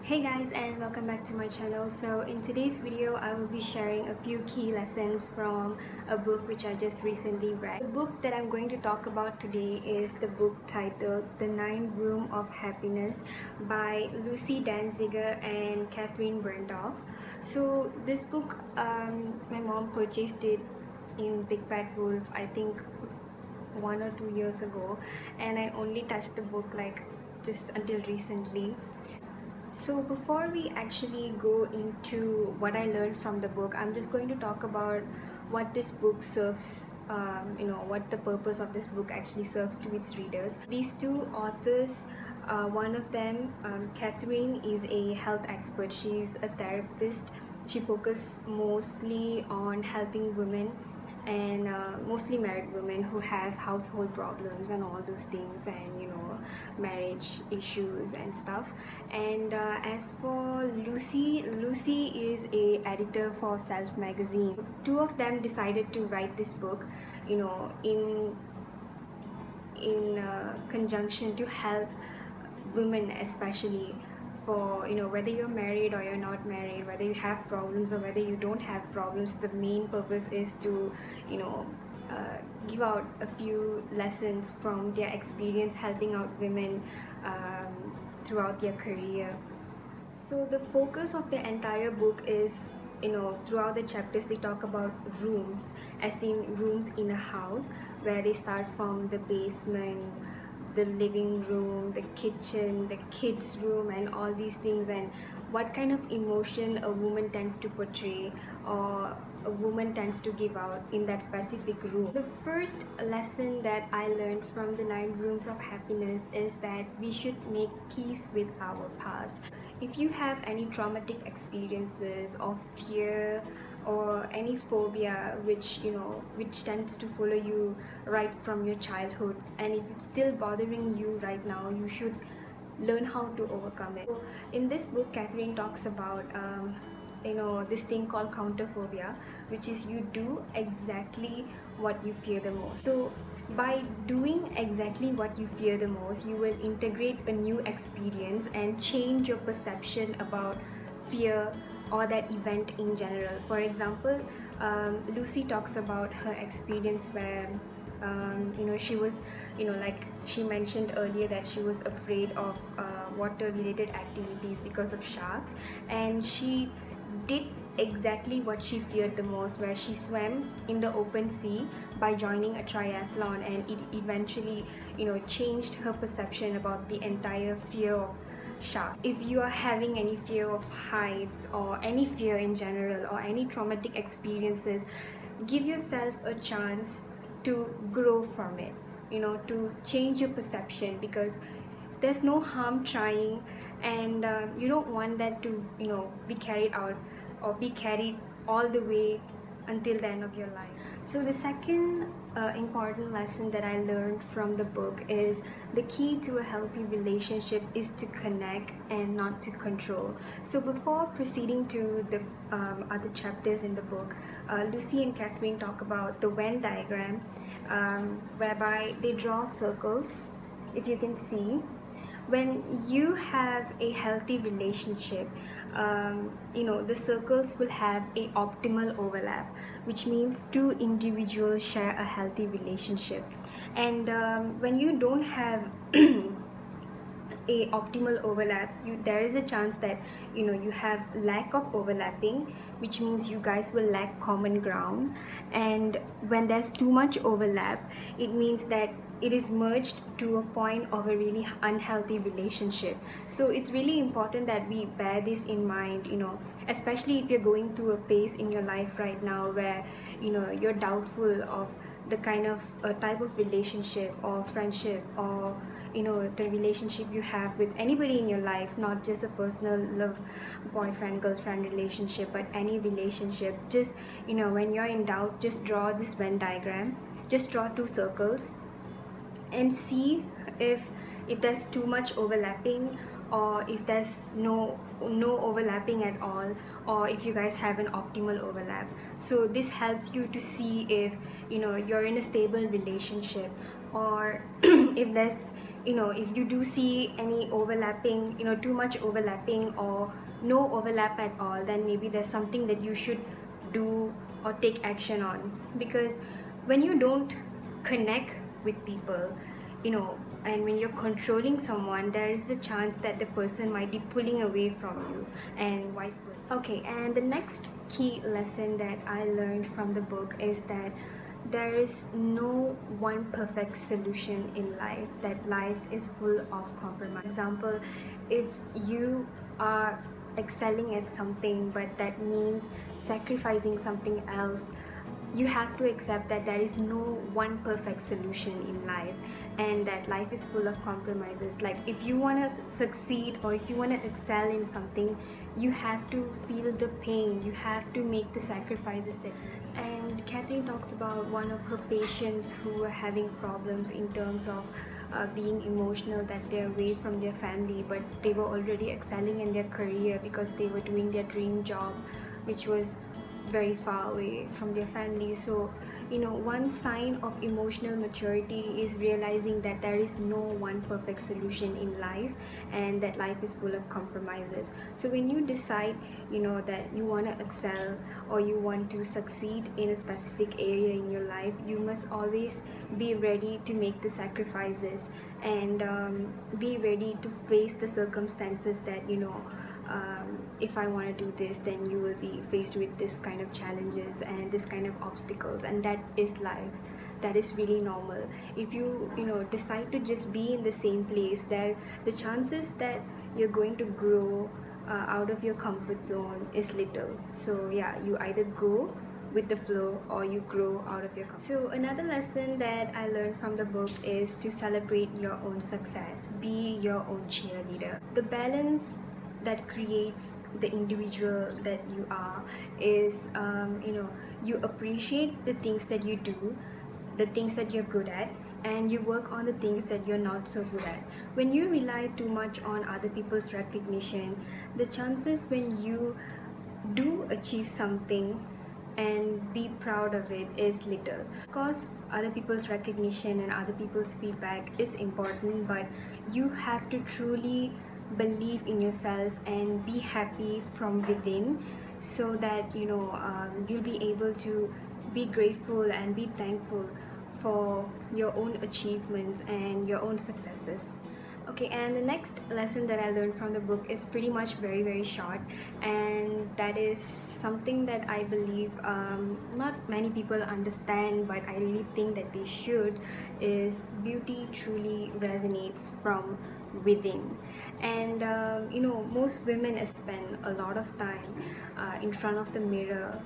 Hey guys, and welcome back to my channel. So in today's video I will be sharing a few key lessons from a book which I just recently read. The book that I'm going to talk about today is the book titled The Nine Room of Happiness by Lucy Danziger and Catherine Berndoff. So this book, my mom purchased it in Big Bad Wolf, I think 1 or 2 years ago, and I only touched the book like just until recently. So before we actually go into what I learned from the book, I'm just going to talk about what this book serves, what the purpose of this book actually serves to its readers. These two authors, one of them, Catherine, is a health expert. She's a therapist. She focuses mostly on helping women and mostly married women who have household problems and all those things, and marriage issues and stuff. And as for Lucy is a editor for Self magazine. Two of them decided to write this book, in conjunction to help women, especially for whether you're married or you're not married, whether you have problems or whether you don't have problems. The main purpose is to give out a few lessons from their experience helping out women throughout their career. So the focus of the entire book is, throughout the chapters they talk about rooms, as in rooms in a house, where they start from the basement, the living room, the kitchen, the kids room, and all these things, and what kind of emotion a woman tends to portray or a woman tends to give out in that specific room. The first lesson that I learned from the 9 rooms of happiness is that we should make peace with our past. If you have any traumatic experiences or fear or any phobia which tends to follow you right from your childhood, and if it's still bothering you right now, you should learn how to overcome it. So in this book, Catherine talks about this thing called counterphobia, which is you do exactly what you fear the most. So by doing exactly what you fear the most, you will integrate a new experience and change your perception about fear or that event in general. For example, Lucy talks about her experience where she was, like she mentioned earlier, that she was afraid of water related activities because of sharks, and she did exactly what she feared the most, where she swam in the open sea by joining a triathlon, and it eventually changed her perception about the entire fear of shark. If you are having any fear of heights or any fear in general or any traumatic experiences, give yourself a chance to grow from it, to change your perception, because there's no harm trying, and you don't want that to be carried out or be carried all the way until the end of your life. So the second important lesson that I learned from the book is the key to a healthy relationship is to connect and not to control. So before proceeding to the other chapters in the book, Lucy and Catherine talk about the Venn diagram, whereby they draw circles. If you can see, when you have a healthy relationship, the circles will have a optimal overlap, which means two individuals share a healthy relationship. And when you don't have a optimal overlap, there is a chance that you have lack of overlapping, which means you guys will lack common ground. And when there's too much overlap, it means that it is merged to a point of a really unhealthy relationship. So it's really important that we bear this in mind, especially if you're going through a phase in your life right now where you're doubtful of the kind of type of relationship or friendship, or the relationship you have with anybody in your life, not just a personal love boyfriend girlfriend relationship, but any relationship. Just when you're in doubt, just draw this Venn diagram, just draw two circles and see if there's too much overlapping, or if there's no overlapping at all, or if you guys have an optimal overlap. So this helps you to see if you're in a stable relationship, or if there's if you do see any overlapping, too much overlapping or no overlap at all, then maybe there's something that you should do or take action on. Because when you don't connect with people, and when you're controlling someone, there is a chance that the person might be pulling away from you, and vice versa. Okay, and the next key lesson that I learned from the book is that there is no one perfect solution in life, that life is full of compromise. For example, if you are excelling at something but that means sacrificing something else, you have to accept that there is no one perfect solution in life, and that life is full of compromises. Like, if you want to succeed or if you want to excel in something, you have to feel the pain, you have to make the sacrifices that. And Catherine talks about one of her patients who were having problems in terms of being emotional, that they're away from their family, but they were already excelling in their career because they were doing their dream job, which was very far away from their family. So, one sign of emotional maturity is realizing that there is no one perfect solution in life, and that life is full of compromises. So when you decide, that you want to excel or you want to succeed in a specific area in your life, you must always be ready to make the sacrifices, and be ready to face the circumstances that, if I want to do this, then you will be faced with this kind of challenges and this kind of obstacles, and that is life. That is really normal. If you decide to just be in the same place, there the chances that you're going to grow out of your comfort zone is little. So yeah, you either go with the flow or you grow out of your comfort. So another lesson that I learned from the book is to celebrate your own success, be your own cheerleader. The balance that creates the individual that you are is, you appreciate the things that you do, the things that you're good at, and you work on the things that you're not so good at. When you rely too much on other people's recognition, the chances when you do achieve something and be proud of it is little. Of course, other people's recognition and other people's feedback is important, but you have to truly believe in yourself and be happy from within, so that you'll be able to be grateful and be thankful for your own achievements and your own successes. Okay, and the next lesson that I learned from the book is pretty much very, very short, and that is something that I believe not many people understand, but I really think that they should, is beauty truly resonates from within. And most women spend a lot of time in front of the mirror,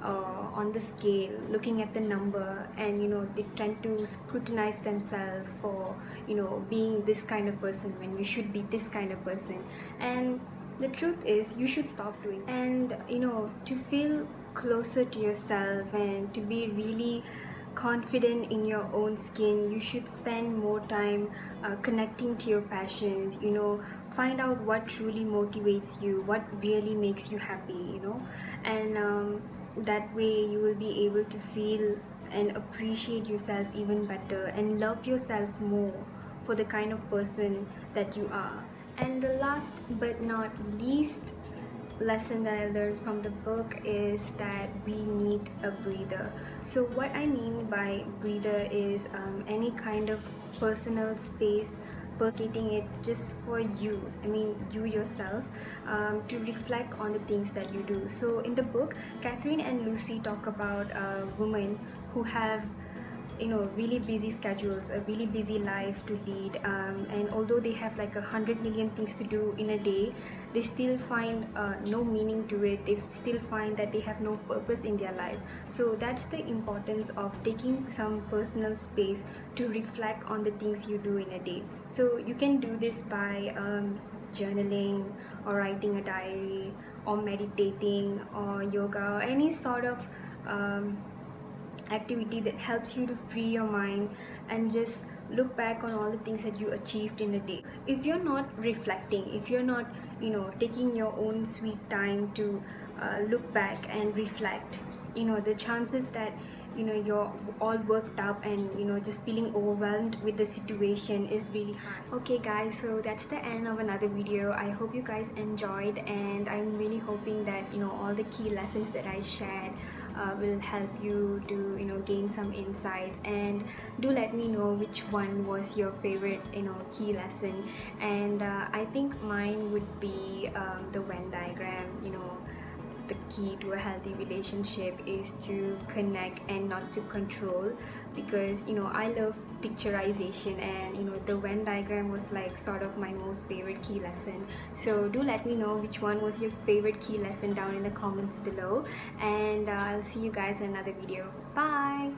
on the scale, looking at the number, and they tend to scrutinize themselves for being this kind of person when you should be this kind of person. And the truth is, you should stop doing, and to feel closer to yourself and to be really confident in your own skin, you should spend more time connecting to your passions. Find out what truly motivates you, what really makes you happy. And that way you will be able to feel and appreciate yourself even better and love yourself more for the kind of person that you are. And the last but not least lesson that I learned from the book is that we need a breather. So what I mean by breather is any kind of personal space, percolating it just for you, you yourself, to reflect on the things that you do. So in the book, Catherine and Lucy talk about women who have really busy schedules, a really busy life to lead, and although they have like 100 million things to do in a day, they still find no meaning to it. They still find that they have no purpose in their life. So that's the importance of taking some personal space to reflect on the things you do in a day. So you can do this by journaling or writing a diary or meditating or yoga or any sort of activity that helps you to free your mind and just look back on all the things that you achieved in a day. If you're not reflecting, if you're not taking your own sweet time to look back and reflect, the chances that you're all worked up and just feeling overwhelmed with the situation is really hard. Okay guys, so that's the end of another video. I hope you guys enjoyed, and I'm really hoping that all the key lessons that I shared will help you to gain some insights. And do let me know which one was your favorite key lesson. And I think mine would be the Venn diagram. The key to a healthy relationship is to connect and not to control, because I love picturization, and the Venn diagram was like sort of my most favorite key lesson. So do let me know which one was your favorite key lesson down in the comments below, and I'll see you guys in another video. Bye.